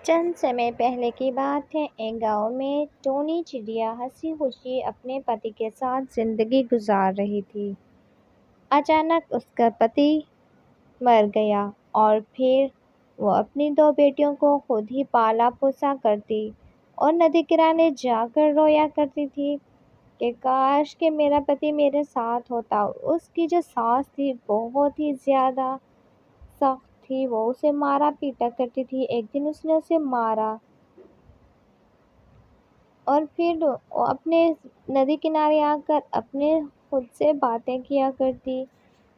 چند سمے پہلے کی بات ہے۔ ایک گاؤں میں ٹونی چڑیا ہنسی خوشی اپنے پتی کے ساتھ زندگی گزار رہی تھی۔ اچانک اس کا پتی مر گیا اور پھر وہ اپنی دو بیٹیوں کو خود ہی پالا پوسا کرتی اور ندی کنارے جا کر رویا کرتی تھی کہ کاش کہ میرا پتی میرے ساتھ ہوتا۔ اس کی جو ساس تھی بہت ہی زیادہ سخت تھی، وہ اسے مارا پیٹا کرتی تھی۔ ایک دن اس نے اسے مارا اور پھر وہ اپنے ندی کنارے آ کر اپنے خود سے باتیں کیا کرتی،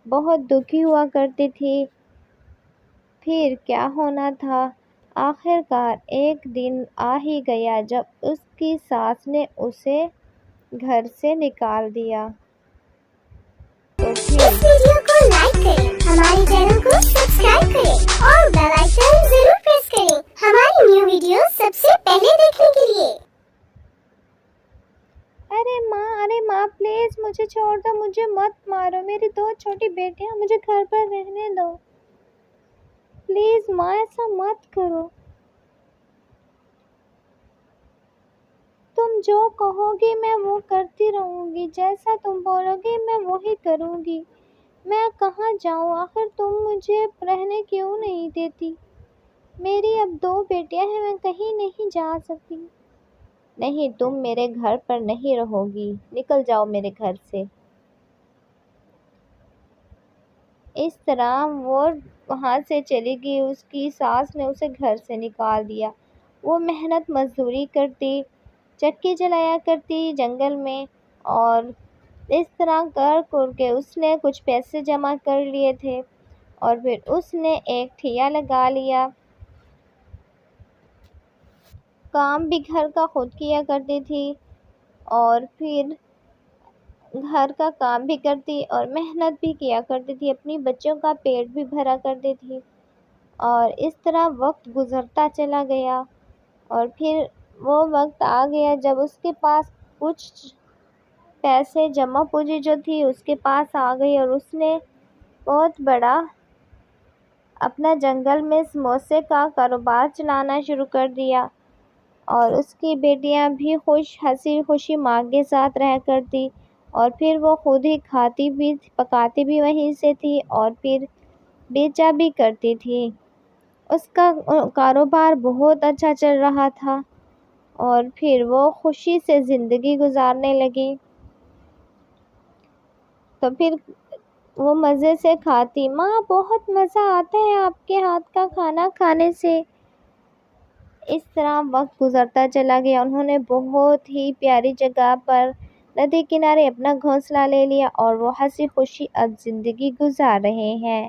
بہت دکھی ہوا کرتی تھی۔ پھر کیا ہونا تھا، آخر کار ایک دن آ ہی گیا جب اس کی ساس نے اسے گھر سے نکال دیا۔ تو پھر اس ویڈیو کو لائک کریں، ہمارے چینل کو سبسکرائب کریں اور بیل آئیکن ضرور پریس کریں ہماری نیو ویڈیو سب سے پہلے دیکھنے کے لیے۔ ارے ماں پلیز مجھے چھوڑ دو، مجھے مت مارو، میری دو چھوٹی بیٹیاں، مجھے گھر پر رہنے دو، پلیز ماں ایسا مت کرو۔ تم جو کہو گی میں وہ کرتی رہوں گی، جیسا تم بولو گی میں وہی کروں گی۔ میں کہاں جاؤں، آخر تم مجھے رہنے کیوں نہیں دیتی؟ میری اب دو بیٹیاں ہیں، میں کہیں نہیں جا سکتی۔ نہیں، تم میرے گھر پر نہیں رہو گی، نکل جاؤ میرے گھر سے۔ اس طرح وہ وہاں سے چلی گئی، اس کی ساس نے اسے گھر سے نکال دیا۔ وہ محنت مزدوری کرتی، چکی چلایا کرتی جنگل میں، اور اس طرح کر کے اس نے کچھ پیسے جمع کر لیے تھے اور پھر اس نے ایک ٹھیا لگا لیا۔ کام بھی گھر کا خود کیا کرتی تھی اور پھر گھر کا کام بھی کرتی اور محنت بھی کیا کرتی تھی، اپنی بچوں کا پیٹ بھی بھرا کرتی تھی، اور اس طرح وقت گزرتا چلا گیا۔ اور پھر وہ وقت آ گیا جب اس کے پاس کچھ پیسے جمع پونجی جو تھی اس کے پاس آ گئی اور اس نے بہت بڑا اپنا جنگل میں سموسے کا کاروبار چلانا شروع کر دیا، اور اس کی بیٹیاں بھی ہنسی خوشی ماں کے ساتھ رہ کرتی، اور پھر وہ خود ہی کھاتی بھی پکاتی بھی وہیں سے تھی اور پھر بیچا بھی کرتی تھی۔ اس کا کاروبار بہت اچھا چل رہا تھا اور پھر وہ خوشی سے زندگی گزارنے لگی۔ تو پھر وہ مزے سے کھاتی، ماں بہت مزہ آتا ہے آپ کے ہاتھ کا کھانا کھانے سے۔ اس طرح وقت گزرتا چلا گیا، انہوں نے بہت ہی پیاری جگہ پر ندی کنارے اپنا گھونسلہ لے لیا اور وہ ہنسی خوشی اب زندگی گزار رہے ہیں۔